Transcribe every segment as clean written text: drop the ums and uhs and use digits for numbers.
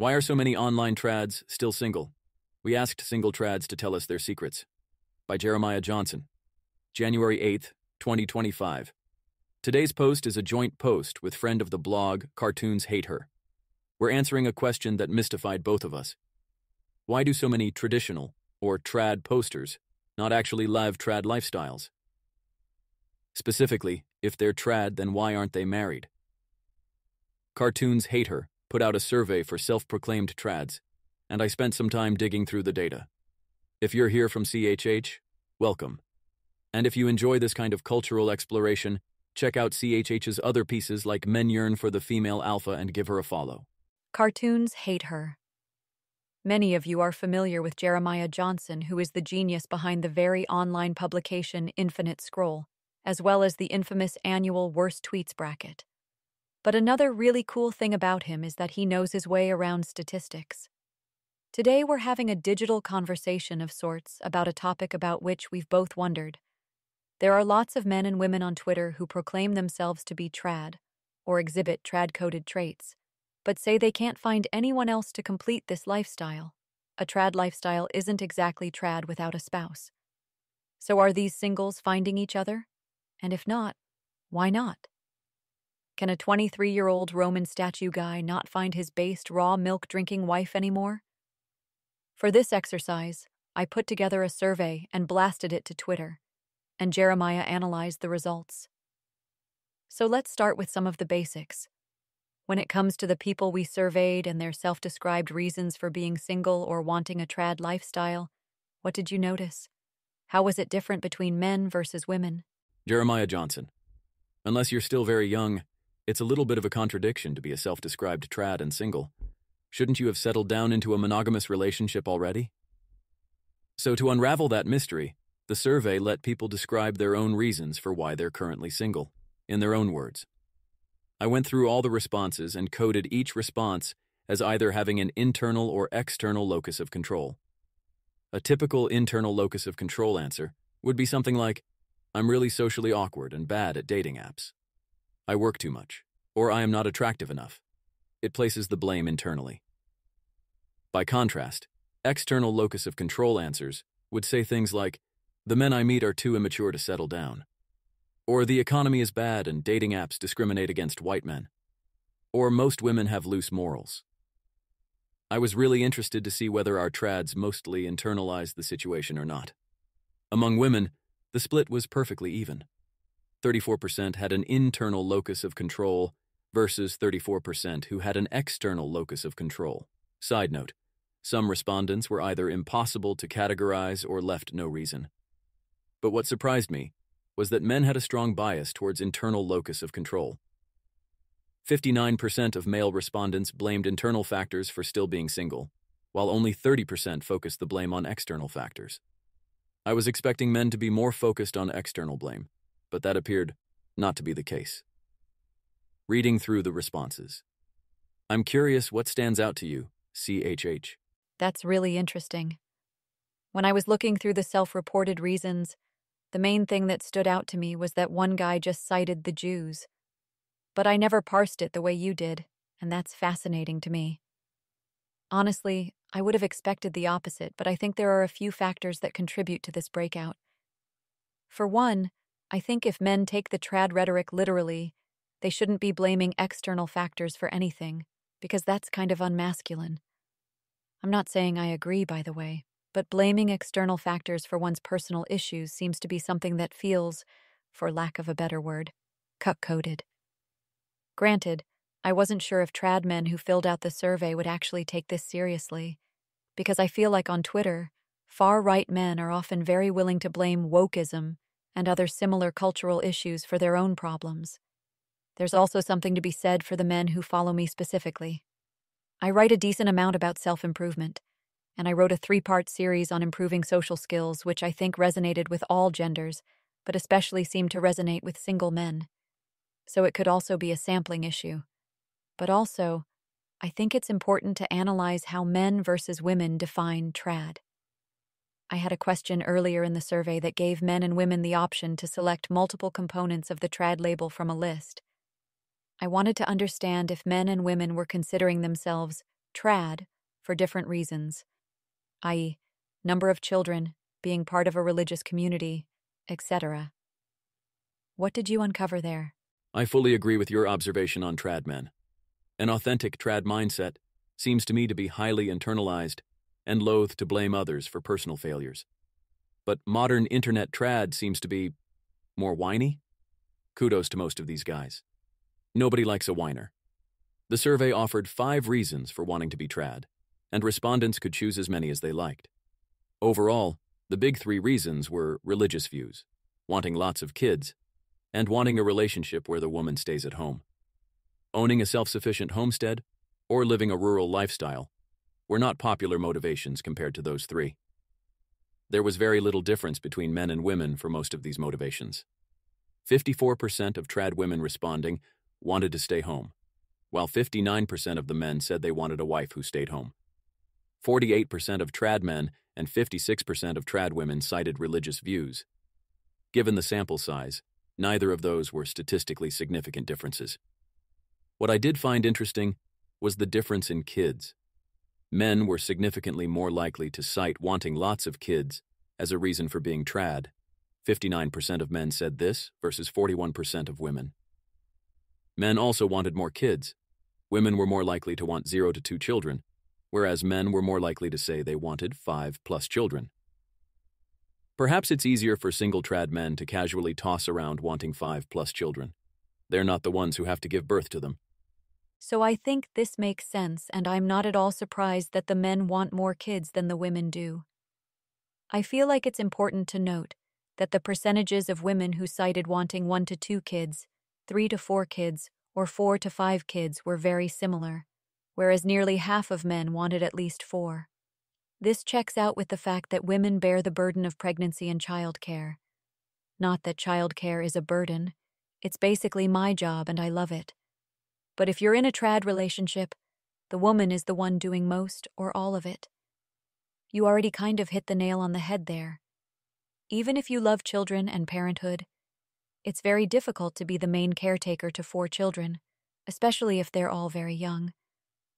Why are so many online trads still single? We asked single trads to tell us their secrets. By Jeremiah Johnson. January 8th, 2025. Today's post is a joint post with friend of the blog, Cartoons Hate Her. We're answering a question that mystified both of us. Why do so many traditional, or trad posters, not actually live trad lifestyles? Specifically, if they're trad, then why aren't they married? Cartoons Hate Her put out a survey for self-proclaimed trads, and I spent some time digging through the data. If you're here from CHH, welcome. And if you enjoy this kind of cultural exploration, check out CHH's other pieces like Men Yearn for the Female Alpha and give her a follow. Cartoons Hate Her. Many of you are familiar with Jeremiah Johnson, who is the genius behind the very online publication Infinite Scroll, as well as the infamous annual Worst Tweets bracket. But another really cool thing about him is that he knows his way around statistics. Today we're having a digital conversation of sorts about a topic about which we've both wondered. There are lots of men and women on Twitter who proclaim themselves to be trad, or exhibit trad-coded traits, but say they can't find anyone else to complete this lifestyle. A trad lifestyle isn't exactly trad without a spouse. So are these singles finding each other? And if not, why not? Can a 23-year-old Roman statue guy not find his based raw milk-drinking wife anymore? For this exercise, I put together a survey and blasted it to Twitter, and Jeremiah analyzed the results. So let's start with some of the basics. When it comes to the people we surveyed and their self-described reasons for being single or wanting a trad lifestyle, what did you notice? How was it different between men versus women? Jeremiah Johnson. Unless you're still very young, it's a little bit of a contradiction to be a self-described trad and single. Shouldn't you have settled down into a monogamous relationship already? So to unravel that mystery, the survey let people describe their own reasons for why they're currently single, in their own words. I went through all the responses and coded each response as either having an internal or external locus of control. A typical internal locus of control answer would be something like, I'm really socially awkward and bad at dating apps. I work too much, or I am not attractive enough. It places the blame internally. By contrast, external locus of control answers would say things like, the men I meet are too immature to settle down. Or the economy is bad and dating apps discriminate against white men. Or most women have loose morals. I was really interested to see whether our trads mostly internalized the situation or not. Among women, the split was perfectly even. 34% had an internal locus of control versus 34% who had an external locus of control. Side note, some respondents were either impossible to categorize or left no reason. But what surprised me was that men had a strong bias towards internal locus of control. 59% of male respondents blamed internal factors for still being single, while only 30% focused the blame on external factors. I was expecting men to be more focused on external blame, but that appeared not to be the case. Reading through the responses. I'm curious what stands out to you, CHH. That's really interesting. When I was looking through the self-reported reasons, the main thing that stood out to me was that one guy just cited the Jews. But I never parsed it the way you did, and that's fascinating to me. Honestly, I would have expected the opposite, but I think there are a few factors that contribute to this breakout. For one, I think if men take the trad rhetoric literally, they shouldn't be blaming external factors for anything, because that's kind of unmasculine. I'm not saying I agree, by the way, but blaming external factors for one's personal issues seems to be something that feels, for lack of a better word, cuck-coded. Granted, I wasn't sure if trad men who filled out the survey would actually take this seriously, because I feel like on Twitter, far-right men are often very willing to blame wokeism and other similar cultural issues for their own problems. There's also something to be said for the men who follow me specifically. I write a decent amount about self-improvement, and I wrote a 3-part series on improving social skills, which I think resonated with all genders, but especially seemed to resonate with single men. So it could also be a sampling issue. But also, I think it's important to analyze how men versus women define trad. I had a question earlier in the survey that gave men and women the option to select multiple components of the trad label from a list. I wanted to understand if men and women were considering themselves trad for different reasons, i.e., number of children, being part of a religious community, etc. What did you uncover there? I fully agree with your observation on trad men. An authentic trad mindset seems to me to be highly internalized and loath to blame others for personal failures. But modern internet trad seems to be more whiny? Kudos to most of these guys. Nobody likes a whiner. The survey offered 5 reasons for wanting to be trad, and respondents could choose as many as they liked. Overall, the big 3 reasons were religious views, wanting lots of kids, and wanting a relationship where the woman stays at home. Owning a self-sufficient homestead or living a rural lifestyle were not popular motivations compared to those 3. There was very little difference between men and women for most of these motivations. 54% of trad women responding wanted to stay home, while 59% of the men said they wanted a wife who stayed home. 48% of trad men and 56% of trad women cited religious views. Given the sample size, neither of those were statistically significant differences. What I did find interesting was the difference in kids. Men were significantly more likely to cite wanting lots of kids as a reason for being trad. 59% of men said this versus 41% of women. Men also wanted more kids. Women were more likely to want 0 to 2 children, whereas men were more likely to say they wanted 5+ children. Perhaps it's easier for single trad men to casually toss around wanting 5+ children. They're not the ones who have to give birth to them. So I think this makes sense, and I'm not at all surprised that the men want more kids than the women do. I feel like it's important to note that the percentages of women who cited wanting 1 to 2 kids, 3 to 4 kids, or 4 to 5 kids were very similar, whereas nearly half of men wanted at least 4. This checks out with the fact that women bear the burden of pregnancy and childcare. Not that childcare is a burden. It's basically my job and I love it. But if you're in a trad relationship, the woman is the one doing most or all of it. You already kind of hit the nail on the head there. Even if you love children and parenthood, it's very difficult to be the main caretaker to 4 children, especially if they're all very young.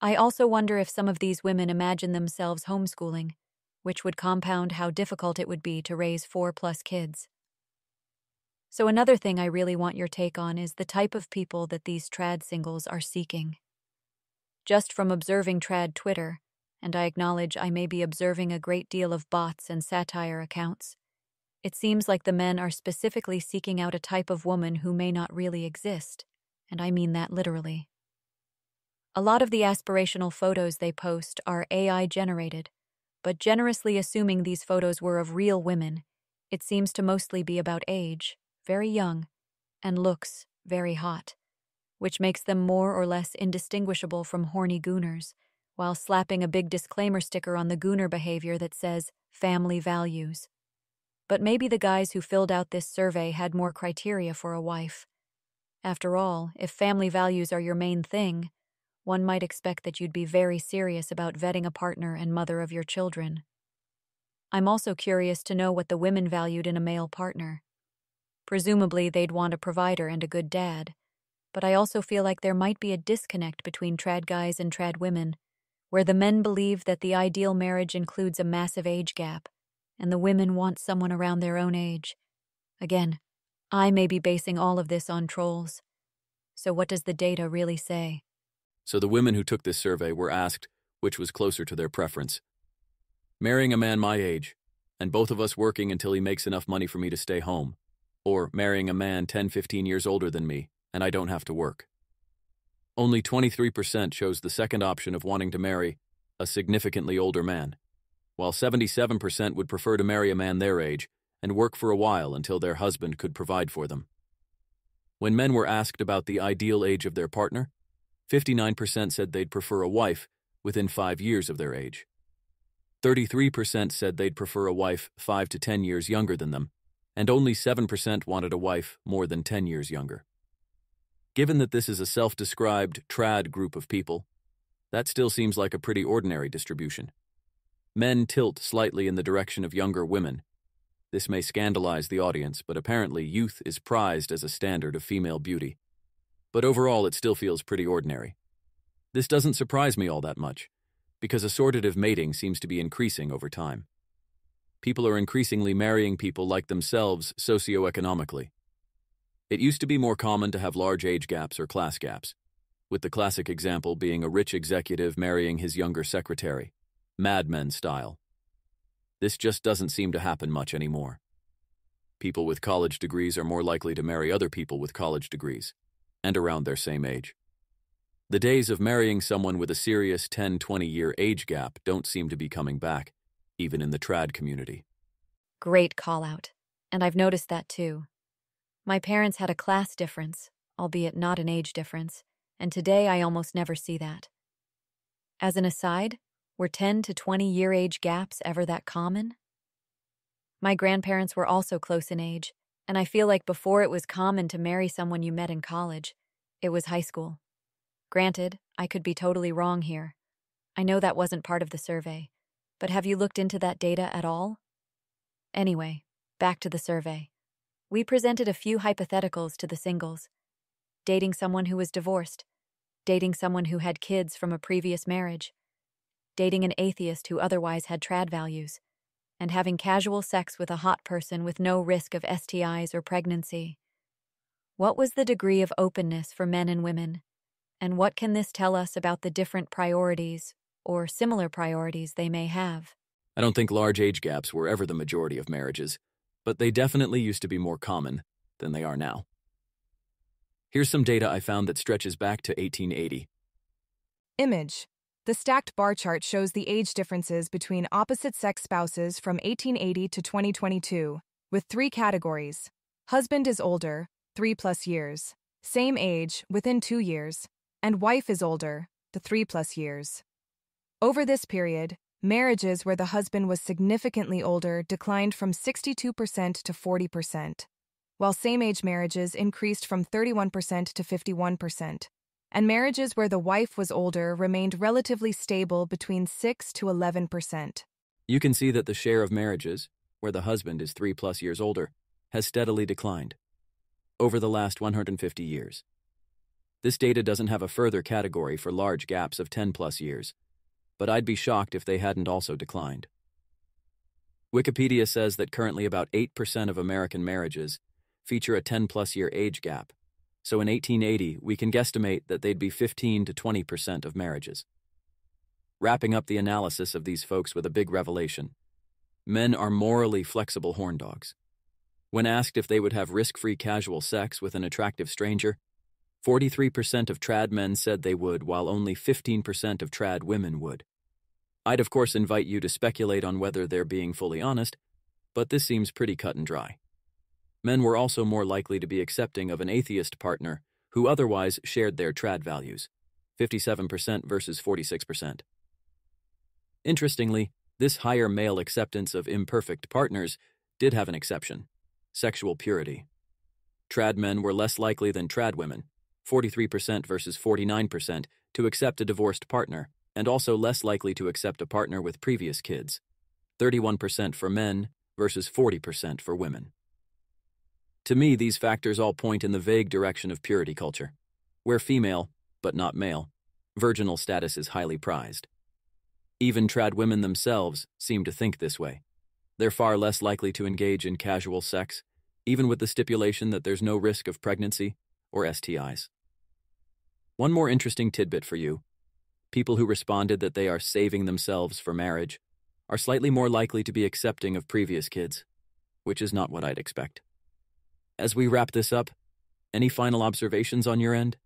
I also wonder if some of these women imagine themselves homeschooling, which would compound how difficult it would be to raise 4+ kids. So another thing I really want your take on is the type of people that these trad singles are seeking. Just from observing trad Twitter, and I acknowledge I may be observing a great deal of bots and satire accounts, it seems like the men are specifically seeking out a type of woman who may not really exist, and I mean that literally. A lot of the aspirational photos they post are AI generated, but generously assuming these photos were of real women, it seems to mostly be about age, very young, and looks very hot, which makes them more or less indistinguishable from horny gooners, while slapping a big disclaimer sticker on the gooner behavior that says, family values. But maybe the guys who filled out this survey had more criteria for a wife. After all, if family values are your main thing, one might expect that you'd be very serious about vetting a partner and mother of your children. I'm also curious to know what the women valued in a male partner. Presumably, they'd want a provider and a good dad, but I also feel like there might be a disconnect between trad guys and trad women, where the men believe that the ideal marriage includes a massive age gap, and the women want someone around their own age. Again, I may be basing all of this on trolls. So what does the data really say? So the women who took this survey were asked which was closer to their preference. Marrying a man my age, and both of us working until he makes enough money for me to stay home, or marrying a man 10-15 years older than me, and I don't have to work. Only 23% chose the second option of wanting to marry a significantly older man, while 77% would prefer to marry a man their age and work for a while until their husband could provide for them. When men were asked about the ideal age of their partner, 59% said they'd prefer a wife within 5 years of their age. 33% said they'd prefer a wife 5 to 10 years younger than them, and only 7% wanted a wife more than 10 years younger. Given that this is a self-described trad group of people, that still seems like a pretty ordinary distribution. Men tilt slightly in the direction of younger women. This may scandalize the audience, but apparently youth is prized as a standard of female beauty. But overall, it still feels pretty ordinary. This doesn't surprise me all that much, because assortative mating seems to be increasing over time. People are increasingly marrying people like themselves socioeconomically. It used to be more common to have large age gaps or class gaps, with the classic example being a rich executive marrying his younger secretary, Mad Men style. This just doesn't seem to happen much anymore. People with college degrees are more likely to marry other people with college degrees, and around their same age. The days of marrying someone with a serious 10-20-year age gap don't seem to be coming back, even in the trad community. Great call-out. And I've noticed that too. My parents had a class difference, albeit not an age difference, and today I almost never see that. As an aside, were 10 to 20-year age gaps ever that common? My grandparents were also close in age, and I feel like before it was common to marry someone you met in college, it was high school. Granted, I could be totally wrong here. I know that wasn't part of the survey, but have you looked into that data at all? Anyway, back to the survey. We presented a few hypotheticals to the singles. Dating someone who was divorced, dating someone who had kids from a previous marriage, dating an atheist who otherwise had trad values, and having casual sex with a hot person with no risk of STIs or pregnancy. What was the degree of openness for men and women? And what can this tell us about the different priorities or similar priorities they may have? I don't think large age gaps were ever the majority of marriages, but they definitely used to be more common than they are now. Here's some data I found that stretches back to 1880. Image. The stacked bar chart shows the age differences between opposite-sex spouses from 1880 to 2022, with 3 categories. Husband is older, 3+ years. Same age, within 2 years. And wife is older, the 3+ years. Over this period, marriages where the husband was significantly older declined from 62% to 40%, while same-age marriages increased from 31% to 51%, and marriages where the wife was older remained relatively stable between 6 to 11%. You can see that the share of marriages, where the husband is 3+ years older, has steadily declined over the last 150 years. This data doesn't have a further category for large gaps of 10+ years, but I'd be shocked if they hadn't also declined. Wikipedia says that currently about 8% of American marriages feature a 10+ year age gap, so in 1880 we can guesstimate that they'd be 15 to 20% of marriages. Wrapping up the analysis of these folks with a big revelation: men are morally flexible horn dogs. When asked if they would have risk-free casual sex with an attractive stranger, 43% of trad men said they would, while only 15% of trad women would. I'd of course invite you to speculate on whether they're being fully honest, but this seems pretty cut and dry. Men were also more likely to be accepting of an atheist partner who otherwise shared their trad values, 57% versus 46%. Interestingly, this higher male acceptance of imperfect partners did have an exception: sexual purity. Trad men were less likely than trad women, 43% versus 49%, to accept a divorced partner, and also less likely to accept a partner with previous kids, 31% for men versus 40% for women. To me, these factors all point in the vague direction of purity culture, where female, but not male, virginal status is highly prized. Even trad women themselves seem to think this way. They're far less likely to engage in casual sex, even with the stipulation that there's no risk of pregnancy or STIs. One more interesting tidbit for you: people who responded that they are saving themselves for marriage are slightly more likely to be accepting of previous kids, which is not what I'd expect. As we wrap this up, any final observations on your end?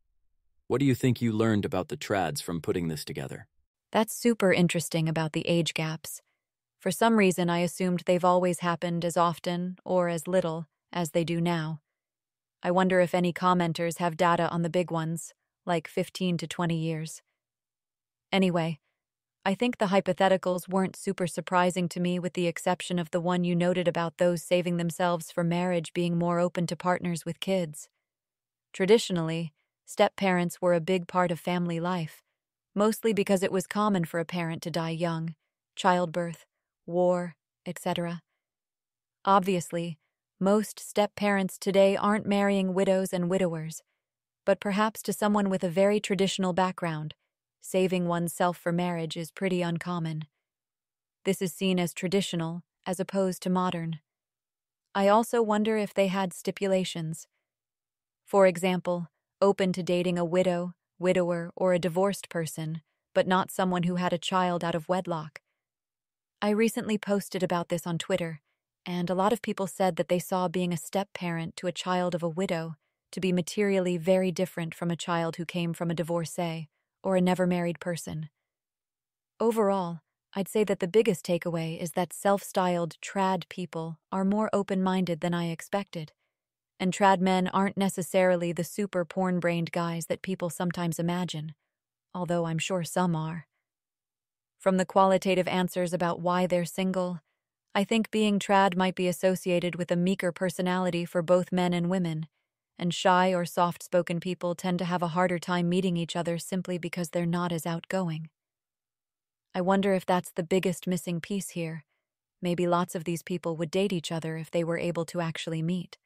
What do you think you learned about the trads from putting this together? That's super interesting about the age gaps. For some reason, I assumed they've always happened as often or as little as they do now. I wonder if any commenters have data on the big ones, like 15 to 20 years. Anyway, I think the hypotheticals weren't super surprising to me, with the exception of the one you noted about those saving themselves for marriage being more open to partners with kids. Traditionally, step-parents were a big part of family life, mostly because it was common for a parent to die young, childbirth, war, etc. Obviously, most step-parents today aren't marrying widows and widowers, but perhaps to someone with a very traditional background, saving oneself for marriage is pretty uncommon. This is seen as traditional as opposed to modern. I also wonder if they had stipulations. For example, open to dating a widow, widower, or a divorced person, but not someone who had a child out of wedlock. I recently posted about this on Twitter, and a lot of people said that they saw being a step-parent to a child of a widow to be materially very different from a child who came from a divorcee or a never-married person. Overall, I'd say that the biggest takeaway is that self-styled trad people are more open-minded than I expected, and trad men aren't necessarily the super porn-brained guys that people sometimes imagine, although I'm sure some are. From the qualitative answers about why they're single, I think being trad might be associated with a meeker personality for both men and women, and shy or soft-spoken people tend to have a harder time meeting each other simply because they're not as outgoing. I wonder if that's the biggest missing piece here. Maybe lots of these people would date each other if they were able to actually meet.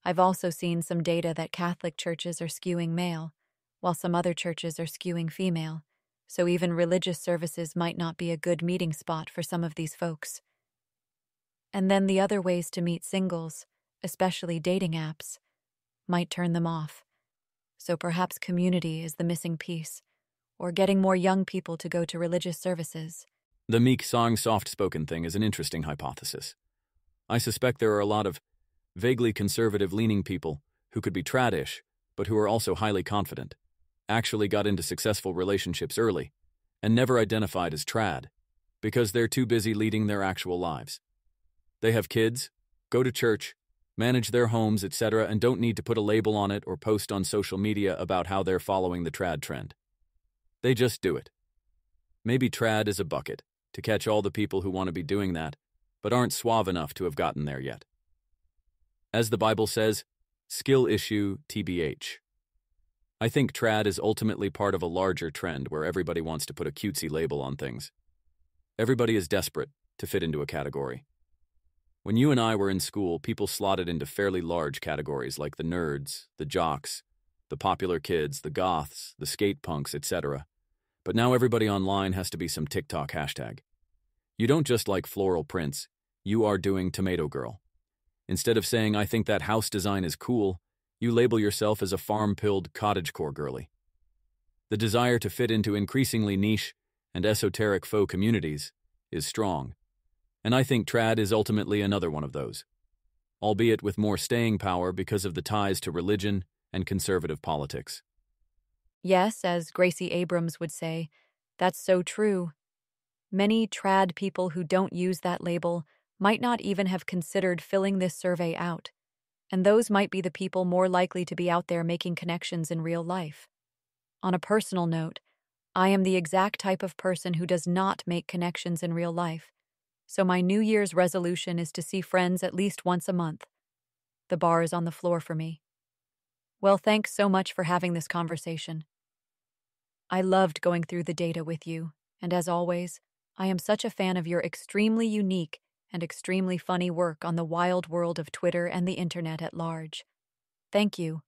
I've also seen some data that Catholic churches are skewing male, while some other churches are skewing female, so even religious services might not be a good meeting spot for some of these folks. And then the other ways to meet singles, especially dating apps, might turn them off. So perhaps community is the missing piece, or getting more young people to go to religious services. The meek song soft-spoken thing is an interesting hypothesis. I suspect there are a lot of vaguely conservative-leaning people who could be tradish, but who are also highly confident, actually got into successful relationships early, and never identified as trad, because they're too busy leading their actual lives. They have kids, go to church, manage their homes, etc., and don't need to put a label on it or post on social media about how they're following the trad trend. They just do it. Maybe trad is a bucket to catch all the people who want to be doing that, but aren't suave enough to have gotten there yet. As the Bible says, skill issue TBH. I think trad is ultimately part of a larger trend where everybody wants to put a cutesy label on things. Everybody is desperate to fit into a category. When you and I were in school, people slotted into fairly large categories like the nerds, the jocks, the popular kids, the goths, the skate punks, etc. But now everybody online has to be some TikTok hashtag. You don't just like floral prints, you are doing tomato girl. Instead of saying, I think that house design is cool, you label yourself as a farm-pilled cottagecore girly. The desire to fit into increasingly niche and esoteric faux communities is strong, and I think trad is ultimately another one of those, albeit with more staying power because of the ties to religion and conservative politics. Yes, as Gracie Abrams would say, that's so true. Many trad people who don't use that label might not even have considered filling this survey out, and those might be the people more likely to be out there making connections in real life. On a personal note, I am the exact type of person who does not make connections in real life, so my New Year's resolution is to see friends at least once a month. The bar is on the floor for me. Well, thanks so much for having this conversation. I loved going through the data with you, and as always, I am such a fan of your extremely unique and extremely funny work on the wild world of Twitter and the internet at large. Thank you.